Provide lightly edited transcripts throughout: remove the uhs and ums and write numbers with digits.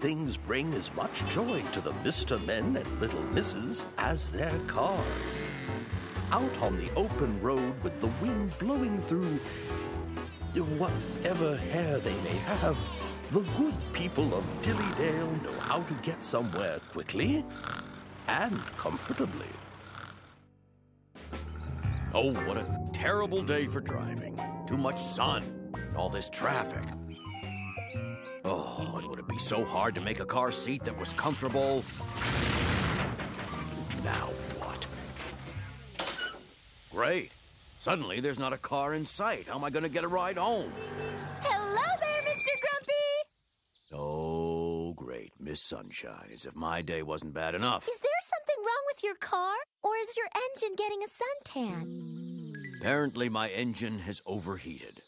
things bring as much joy to the Mr. Men and Little Misses as their cars. Out on the open road with the wind blowing through whatever hair they may have, the good people of Dillydale know how to get somewhere quickly and comfortably. Oh, what a terrible day for driving. Too much sun, and all this traffic. Oh, and would it be so hard to make a car seat that was comfortable? Now what? Great. Suddenly there's not a car in sight. How am I going to get a ride home? Hello there, Mr. Grumpy! Oh, great. Miss Sunshine, as if my day wasn't bad enough. Is there something wrong with your car? Or is your engine getting a suntan? Apparently my engine has overheated.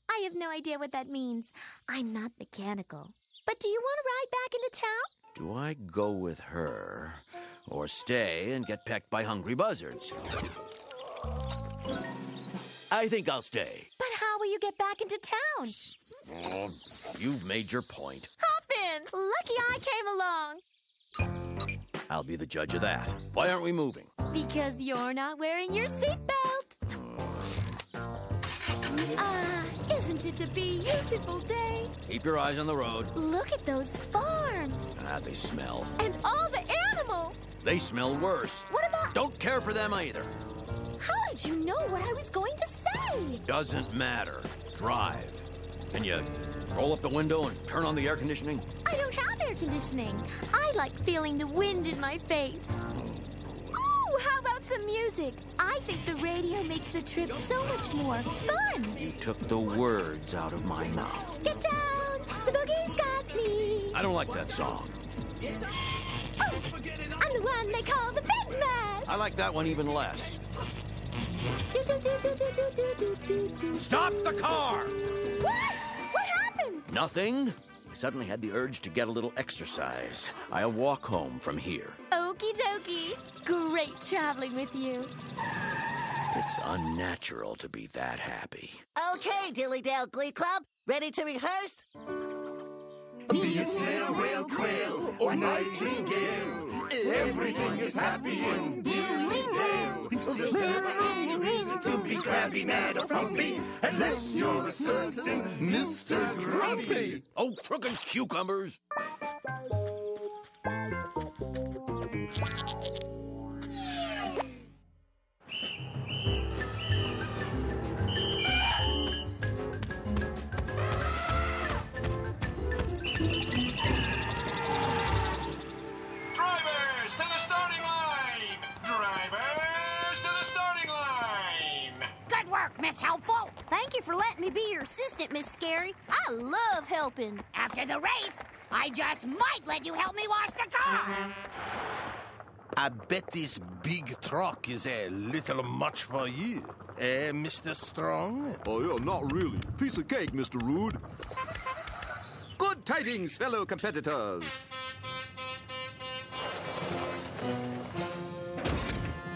I have no idea what that means. I'm not mechanical. But do you want to ride back into town? Do I go with her or stay and get pecked by hungry buzzards? I think I'll stay. But how will you get back into town? Oh, you've made your point. Hop in! Lucky I came along. I'll be the judge of that. Why aren't we moving? Because you're not wearing your seatbelt. Isn't it a beautiful day? Keep your eyes on the road. Look at those farms. They smell. And all the animals. They smell worse. What about... Don't care for them either. How did you know what I was going to say? Doesn't matter. Drive. Can you roll up the window and turn on the air conditioning? I don't have air conditioning. I like feeling the wind in my face. Ooh, how about some music? I think the radio makes the trip so much more fun. You took the words out of my mouth. Get down! The boogie's got me! I don't like that song. Oh, I'm the one they call the Big Mess! I like that one even less. Do-do-do-do-do-do-do-do-do. Stop the car! What? What happened? Nothing. I suddenly had the urge to get a little exercise. I'll walk home from here. Okie dokie. Great traveling with you. It's unnatural to be that happy. Okay, Dillydale Glee Club. Ready to rehearse? Be it snail, whale, quail, or nightingale, everything is happy in Dillydale. There's never any reason to be crabby, mad, or frumpy, unless you're a certain Mr. Grumpy. Oh, crooked cucumbers! Miss Helpful. Thank you for letting me be your assistant, Miss Scary. I love helping. After the race, I just might let you help me wash the car. I bet this big truck is a little much for you, Mr. Strong? Oh, yeah, not really. Piece of cake, Mr. Rude. Good tidings, fellow competitors.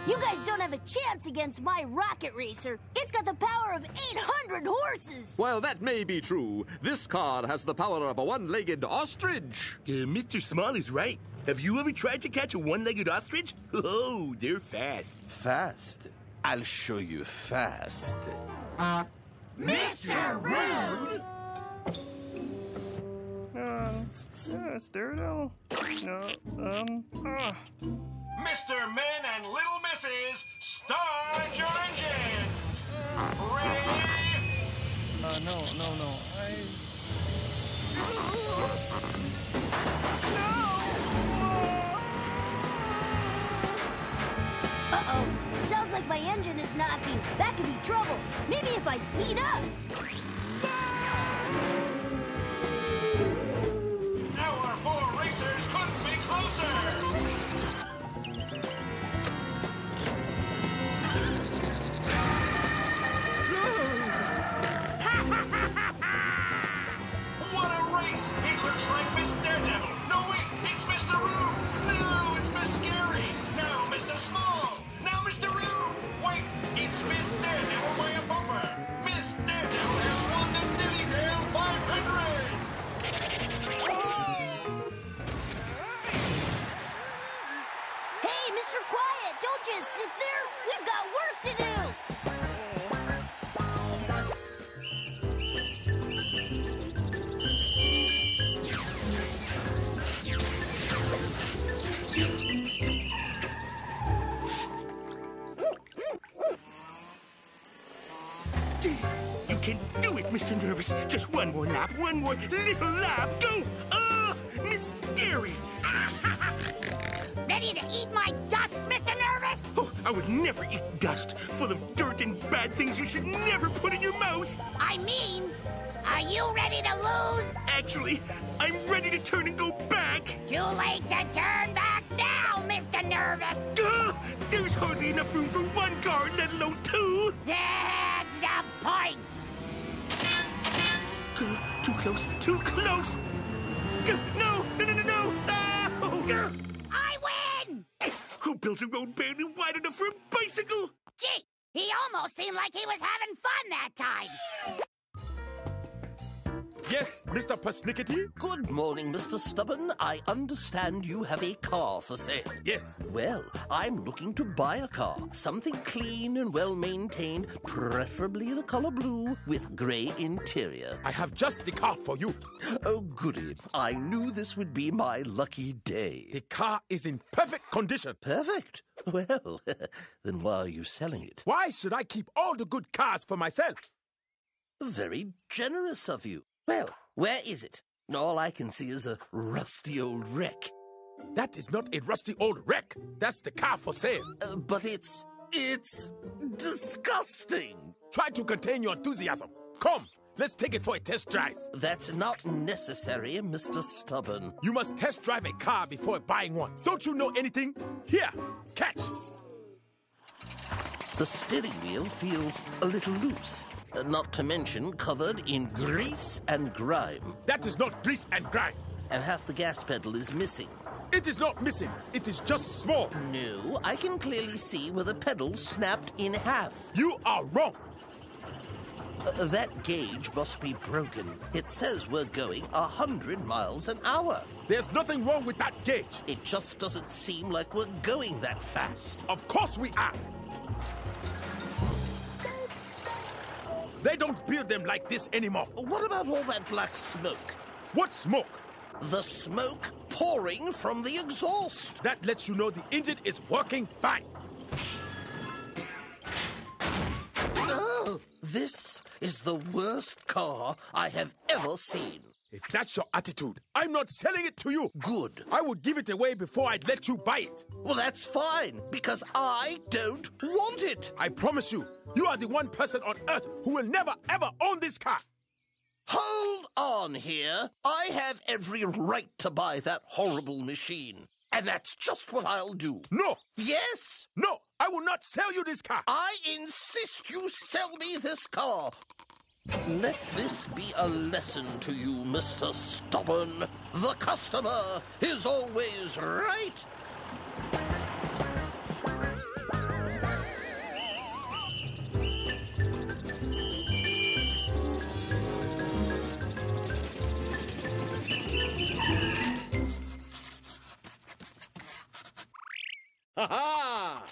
You guys don't have a chance against my rocket racer. It's got the power of 800 horses. While that may be true, this car has the power of a one-legged ostrich. Mr. Small is right. Have you ever tried to catch a one-legged ostrich? Oh, they're fast. Fast? I'll show you fast. Mr. Rude! Stereo? No, Mr. Men and Little Misses, start your engines! Ready? No. Uh-oh. Sounds like my engine is knocking. That could be trouble. Maybe if I speed up. Our four racers couldn't be closer! What a race! It looks like Miss Daredevil. No, wait, it's Mr. Rude. No, it's Miss Scary. Now Mr. Small. Now Mr. Rude. Wait, it's Miss Daredevil by a bumper. Miss Daredevil has won. We've got work to do! You can do it, Mr. Nervous. Just one more lap, one more little lap. Go! Miss Scary! Ready to eat my dust, Mr. Nervous? Oh, I would never eat dust full of dirt and bad things you should never put in your mouth. I mean, are you ready to lose? Actually, I'm ready to turn and go back. Too late to turn back now, Mr. Nervous. There's hardly enough room for one car, let alone two. That's the point. Too close, too close. No. I win! Who built a road barely wide enough for a bicycle? Gee, he almost seemed like he was having fun that time. Yes, Mr. Persnickety? Good morning, Mr. Stubborn. I understand you have a car for sale. Yes. Well, I'm looking to buy a car. Something clean and well-maintained, preferably the color blue with gray interior. I have just the car for you. Oh, goody. I knew this would be my lucky day. The car is in perfect condition. Perfect? Well, then why are you selling it? Why should I keep all the good cars for myself? Very generous of you. Well, where is it? All I can see is a rusty old wreck. That is not a rusty old wreck. That's the car for sale. But it's disgusting. Try to contain your enthusiasm. Come, let's take it for a test drive. That's not necessary, Mr. Stubborn. You must test drive a car before buying one. Don't you know anything? Here, catch. The steering wheel feels a little loose. Not to mention covered in grease and grime. That is not grease and grime. And half the gas pedal is missing. It is not missing. It is just small. No, I can clearly see where the pedal snapped in half. You are wrong. That gauge must be broken. It says we're going 100 miles an hour. There's nothing wrong with that gauge. It just doesn't seem like we're going that fast. Of course we are. They don't build them like this anymore. What about all that black smoke? What smoke? The smoke pouring from the exhaust. That lets you know the engine is working fine. Oh, this is the worst car I have ever seen. If that's your attitude, I'm not selling it to you. Good. I would give it away before I'd let you buy it. Well, that's fine, because I don't want it. I promise you, you are the one person on Earth who will never, ever own this car. Hold on here. I have every right to buy that horrible machine. And that's just what I'll do. No. Yes. No, I will not sell you this car. I insist you sell me this car. Let this be a lesson to you, Mr. Stubborn. The customer is always right. Ha-ha!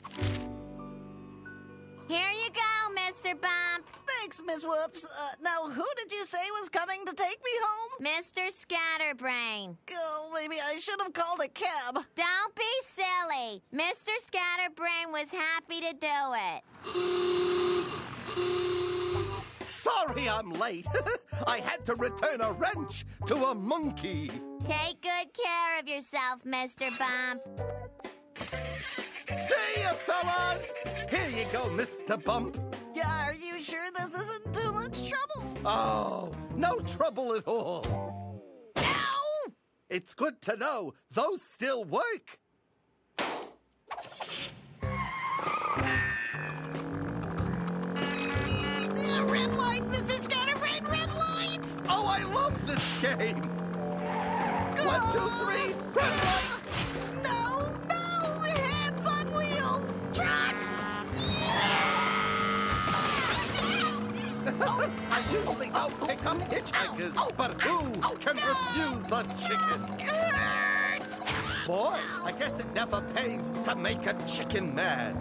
Here you go, Mr. Bump. Thanks, Miss Whoops. Now, who did you say was coming to take me home? Mr. Scatterbrain. Oh, maybe I should have called a cab. Don't be silly. Mr. Scatterbrain was happy to do it. Sorry I'm late. I had to return a wrench to a monkey. Take good care of yourself, Mr. Bump. See ya, fellas! Here you go, Mr. Bump. Yeah, are you sure this isn't too much trouble? Oh, no trouble at all. Ow! It's good to know those still work. Red light, Mr. Scatterbrain, red lights! Oh, I love this game. 1, 2, 3, red light. No, hands on wheel! Truck! I usually don't pick up hitchhikers, but who can refuse the chicken? Hurts! Boy, I guess it never pays to make a chicken mad.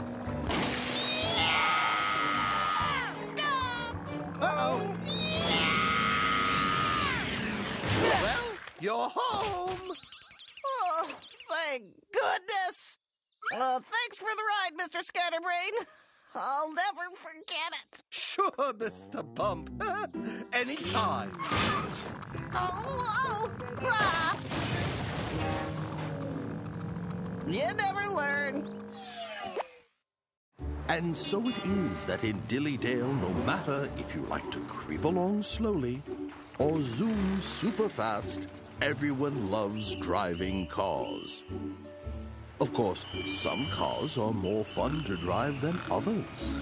you're home. Oh, thank goodness. Thanks for the ride, Mr. Scatterbrain. I'll never forget it. Sure, Mr. Bump. Anytime. Ah. You never learn. And so it is that in Dillydale, no matter if you like to creep along slowly or zoom super fast, everyone loves driving cars. Of course, some cars are more fun to drive than others.